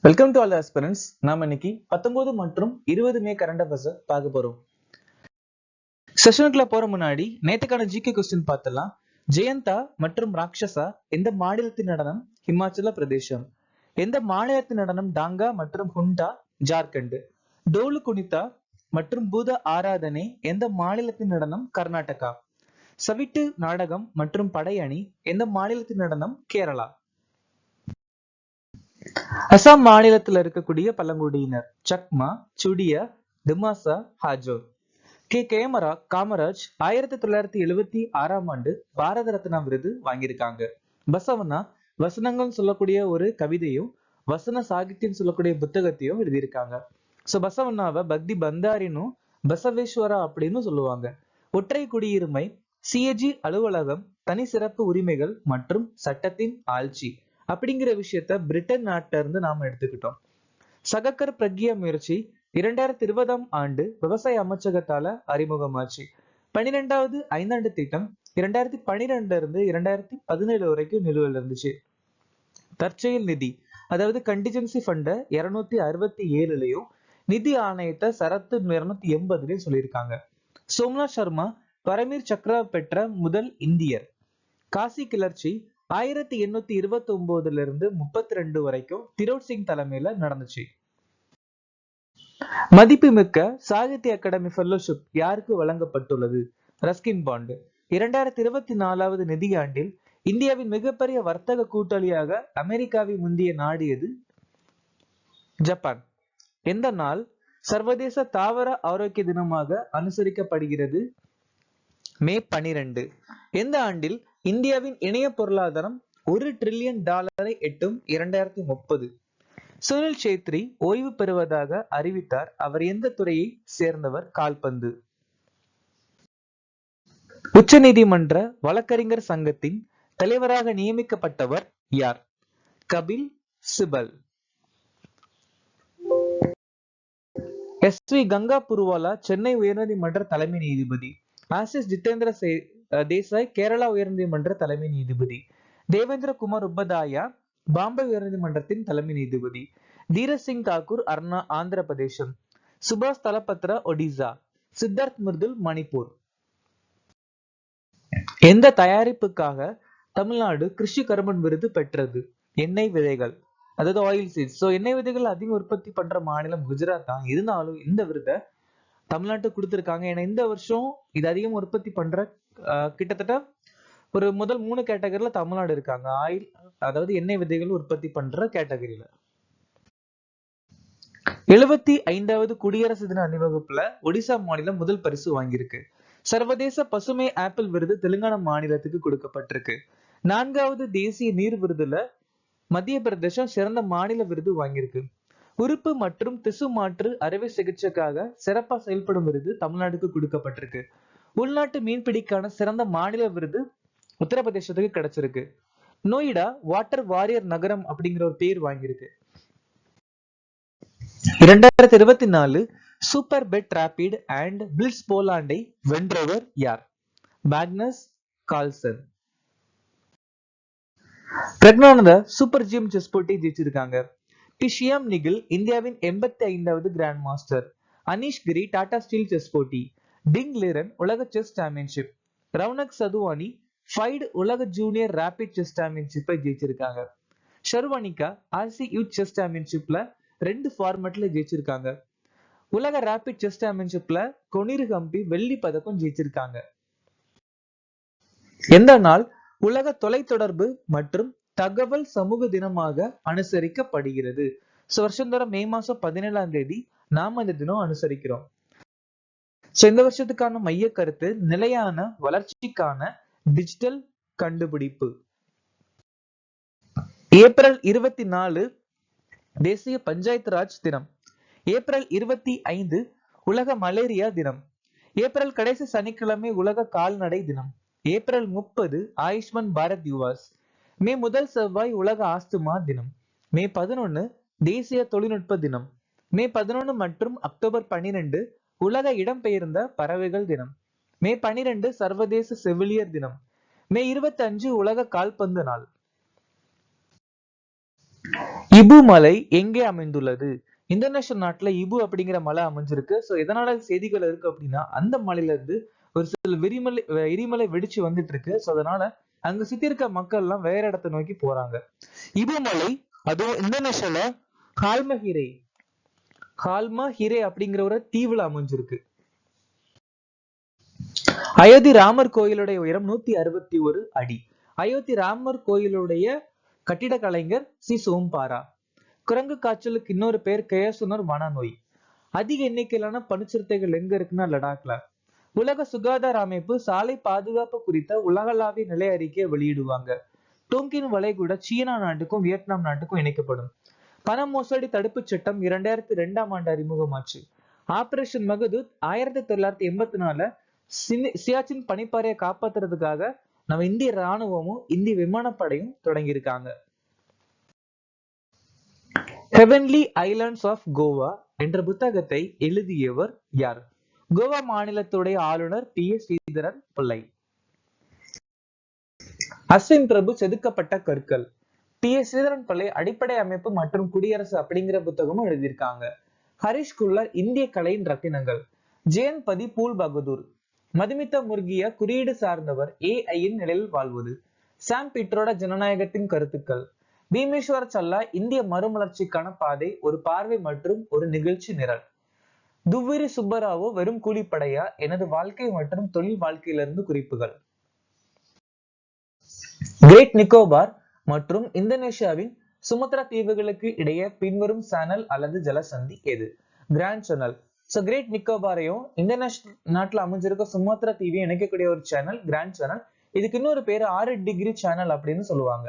Welcome to all aspirants. நாம இன்னைக்கு 19 மற்றும் 20 மே கரண்ட் அஃபேர்ஸ் பார்க்க போறோம். செஷனுக்குள்ள போற முன்னாடி நேத்துக்கான ஜிகே கொஸ்டின் பார்த்தலாம். ஜெயந்தா மற்றும் ராட்சசா எந்த மாநிலத்தின் நடனம்? ஹிமாச்சல பிரதேசம். எந்த மாநிலத்தின் நடனம்? டாங்கா மற்றும் ஹுண்டா ஜார்க்கண்ட். டோலு குனிதா மற்றும் பூத ஆராதனை எந்த மாநிலத்தின் நடனம்? கர்நாடகா. சவிட்டு நாடகம் மற்றும் படையணி எந்த மாநிலத்தின் நடனம்? கேரளா. அசாம் மாநிலத்தில் இருக்கக்கூடிய பழங்குடியினர் சக்மா, சுடியா, திமாசா, ஹாஜோர். காமராஜ் 1976 பாரத ரத்னா விருது வாங்கியிருக்காங்க. பசவனா வசனங்கள் சொல்லக்கூடிய ஒரு கவிதையும் வசன சாகித்யம் சொல்லக்கூடிய புத்தகத்தையும் எழுதியிருக்காங்க. சோ பசவண்ணாவை பக்தி பந்தாரினும் பசவேஸ்வரா அப்படின்னு சொல்லுவாங்க. ஒற்றை குடியுரிமை, சிஏஜி அலுவலகம், தனி சிறப்பு உரிமைகள் மற்றும் சட்டத்தின் ஆட்சி அப்படிங்கிற விஷயத்த பிரிட்டன் நாட்டில இருந்து நாம எடுத்துக்கிட்டோம். சகக்கர் பிரக்யா முயற்சி 2020 விவசாய அமைச்சகத்தால அறிமுகமாச்சு. 12வது ஐந்தாண்டு திட்டம் 2012 இருந்து 2017 வரைக்கும் நிலுவையில் இருந்துச்சு. தற்செயல் நிதி அதாவது கண்டிஜென்சி ஃபண்ட 267லயும் நிதி ஆணையத்தை சரத்து 280லயும் சொல்லியிருக்காங்க. சோம்நாத் சர்மா பரமீர் சக்ரா பெற்ற முதல் இந்தியர். காசி கிளர்ச்சி 1829 இருந்து 32 வரைக்கும் திரோட் சிங் தலைமையில நடந்துச்சு. மதிப்புமிக்க சாகித்ய அகாடமி ஃபெல்லோஷிப் யாருக்கு வழங்கப்பட்டுள்ளது? Ruskin bond. 2024வது நிதியாண்டில் இந்தியாவின் மிகப்பெரிய வர்த்தக கூட்டாளியாக அமெரிக்காவை முந்திய நாடு எது? ஜப்பான். எந்த நாள் சர்வதேச தாவர ஆரோக்கிய தினமாக அனுசரிக்கப்படுகிறது? மே 12. எந்த ஆண்டில் இந்தியாவின் இணைய பொருளாதாரம் $1 டிரில்லியன் எட்டும் 2030? சுனில் சேத்ரி ஓய்வு பெறுவதாக அறிவித்தார். அவர் எந்த துறையை சேர்ந்தவர்? கால்பந்து. உச்ச நீதிமன்ற வழக்கறிஞர் சங்கத்தின் தலைவராக நியமிக்கப்பட்டவர் யார்? கபில் சிபல். SV கங்கா புருவாலா சென்னை உயர்நீதிமன்ற தலைமை நீதிபதி. ஆசிஸ் ஜிதேந்திர தேசாய் கேரளா உயர்நீதிமன்ற தலைமை நீதிபதி. தேவேந்திர குமார் உபாத்யாயா பாம்பே உயர்நீதிமன்றத்தின் தலைமை நீதிபதி. தீரஜ் சிங் தாக்கூர் ஆந்திர பிரதேசம். சுபாஷ் தலபத்ரா ஒடிசா. சித்தார்த் மிர்துல் மணிப்பூர். எந்த தயாரிப்புக்காக தமிழ்நாடு கிருஷி கர்மன் விருது பெற்றது? எண்ணெய் விதைகள் அதாவது ஆயில் சீட்ஸ். சோ எண்ணெய் விதைகள் அதிகம் உற்பத்தி பண்ற மாநிலம் குஜராத் தான். இருந்தாலும் இந்த விருதை தமிழ்நாட்டுக்கு கொடுத்திருக்காங்க. ஏன்னா இந்த வருஷம் இது அதிகம் உற்பத்தி பண்ற கிட்டத்தட்ட ஒரு முதல் 3 கேட்டகரியில தமிழ்நாடு இருக்காங்க. ஆயில் அதாவது எண்ணெய் விதைகள் உற்பத்தி பண்ற கேட்டகரியில. 75வது குடியரசு தின அணிவகுப்புல ஒடிசா மாநிலம் முதல் பரிசு வாங்கியிருக்கு. சர்வதேச பசுமை ஆப்பிள் விருது தெலுங்கானா மாநிலத்துக்கு கொடுக்கப்பட்டிருக்கு. 4வது தேசிய நீர் விருதுல மத்திய பிரதேசம் சிறந்த மாநில விருது வாங்கியிருக்கு. உறுப்பு மற்றும் திசு மாற்று அறுவை சிகிச்சைக்காக சிறப்பா செயல்படும் விருது தமிழ்நாடுக்கு கொடுக்கப்பட்டிருக்கு. உள்நாட்டு மீன்பிடிக்கான சிறந்த மாநில விருது உத்தரப்பிரதேசத்துக்கு கிடைச்சிருக்கு. நோய்டா வாட்டர் வாரியர் நகரம் அப்படிங்கிற ஒரு பேர் வாங்கியிருக்கு. 2024 super bet rapid and blitz போலாண்டை வென்றவர் யார்? Magnus Carlsen. Praggnanandhaa super GM chess போட்டி ஜெயிச்சிருக்காங்க. டிஷியாம் நிகில் இந்தியாவின் 85வது grand master. Anish Giri Tata steel chess போட்டி. டிங் லிரன் உலக chess championship. Raunak Sadhwani FIDE உலக ஜூனியர் ரேபிட் செஸ் சாம்பியன்ஷிப்பை ஜெயிச்சிருக்காங்க. ஷர்வனிகா ஆர்சி யூத் செஸ் சாம்பியன்ஷிப்ல 2 ஃபார்மேட்ல ஜெயிச்சிருக்காங்க. உலக ரேபிட் செஸ் சாம்பியன்ஷிப்ல கொனிரு ஹம்பி வெள்ளி பதக்கம் ஜெயிச்சிருக்காங்க. எந்த நாள் உலக தொலைத்தொடர்பு மற்றும் தகவல் சமூக தினமாக அனுசரிக்கப்படுகிறது? வருஷந்தோறும் மே மாசம் 17ஆம் தேதி நாம இந்த தினம் அனுசரிக்கிறோம். இந்த வருஷத்துக்கான மைய கருத்து நிலையான வளர்ச்சிக்கான டிஜிட்டல் கண்டுபிடிப்பு. ஏப்ரல் 24 தேசிய பஞ்சாயத்து ராஜ் தினம். ஏப்ரல் 25 உலக மலேரியா தினம். ஏப்ரல் கடைசி சனிக்கிழமை உலக கால்நடை தினம். ஏப்ரல் 30 ஆயுஷ்மான் பாரத் யுவாஸ். மே முதல் செவ்வாய் உலக ஆஸ்துமா தினம். மே 11 தேசிய தொழில்நுட்ப தினம். மே 11 மற்றும் அக்டோபர் 12 உலக இடம்பெயர்ந்த பறவைகள் தினம். மே 12 சர்வதேச செவிலியர் தினம். மே 25 உலக கால்பந்து நாள். இபு மலை எங்கே அமைந்துள்ளது? இந்தோனேஷியா நாட்டுல இபு அப்படிங்கிற மலை அமைஞ்சிருக்கு. சோ எதனால செய்திகள் இருக்கு அப்படின்னா, அந்த மலையில இருந்து ஒரு சில எரிமலை வெடிச்சு வந்துட்டு இருக்கு. சோ அதனால அங்க சுத்தி இருக்க மக்கள் எல்லாம் வேற இடத்தை நோக்கி போறாங்க. இபு மலை அதுவும் இந்தோனேஷியால ஹால்மஹிரே ஹால்மஹிரே அப்படிங்கிற ஒரு தீவுல அமைஞ்சிருக்கு. அயோத்தி ராமர் கோயிலுடைய உயரம் 161 அடி. அயோத்தி ராமர் கோயிலுடைய கட்டிட கலைஞர் சி சோம்பாரா. குரங்கு காய்ச்சலுக்கு இன்னொரு பேர் கயசுனர் மனநோய். அதிக எண்ணிக்கையிலான பனிச்சிறுத்தைகள் எங்க இருக்குன்னா லடாக்ல. உலக சுகாதார அமைப்பு சாலை பாதுகாப்பு குறித்த உலகளாவிய நிலை அறிக்கையை வெளியிடுவாங்க. டோங்கின் வளைகுடா சீனா நாட்டுக்கும் வியட்நாம் நாட்டுக்கும் இணைக்கப்படும். பண மோசடி தடுப்பு சட்டம் 2002ஆம் ஆண்டு அறிமுகமாச்சு. ஆபரேஷன் மகதூத் 1984 சியாச்சின் பனிப்பாறையை காப்பாத்துறதுக்காக நம்ம இந்திய ராணுவமும் இந்திய விமானப்படையும் தொடங்கியிருக்காங்க. ஹெவன்லி ஐலாண்ட்ஸ் ஆஃப் கோவா என்ற புத்தகத்தை எழுதியவர் யார்? கோவா மாநிலத்துடைய ஆளுநர் P.S. ஸ்ரீதரன் பிள்ளை. அஸ்வின் பிரபு செதுக்கப்பட்ட கற்கள். P.S. ஸ்ரீதரன் பிள்ளை அடிப்படை அமைப்பு மற்றும் குடியரசு அப்படிங்கிற புத்தகமும் எழுதியிருக்காங்க. ஹரிஷ் குல்லர் இந்திய கலையின் ரத்தினங்கள். ஜெயந்த் பதி பூல் பகதூர். மதுமிதா முர்கியா குறியீடு சார்ந்தவர் AI-யின் நிலையில் வாழ்வது. சாம் பீட்ரோட ஜனநாயகத்தின் கருத்துக்கள். பீமேஸ்வர சல்லா இந்திய மறுமலர்ச்சிக்கான பாதை, ஒரு பார்வை மற்றும் ஒரு நிகழ்ச்சி நிரல். துவ்விரி சுப்பராவோ வெறும் கூலிப்படையா, எனது வாழ்க்கை மற்றும் தொழில் வாழ்க்கையிலிருந்து குறிப்புகள். கிரேட் நிக்கோபார் மற்றும் இந்தோனேஷியாவின் சுமத்ரா தீவுகளுக்கு இடையே பின்வரும் சேனல் அல்லது ஜலசந்தி எது? Grand channel. சோ கிரேட் நிக்கோபாரையும் இந்தோனேஷியா நாட்டுல அமைஞ்சிருக்க சுமத்ரா தீவையும் இணைக்கக்கூடிய ஒரு சேனல் கிராண்ட் சேனல். இதுக்கு இன்னொரு பேரு 6 டிகிரி சேனல் அப்படின்னு சொல்லுவாங்க.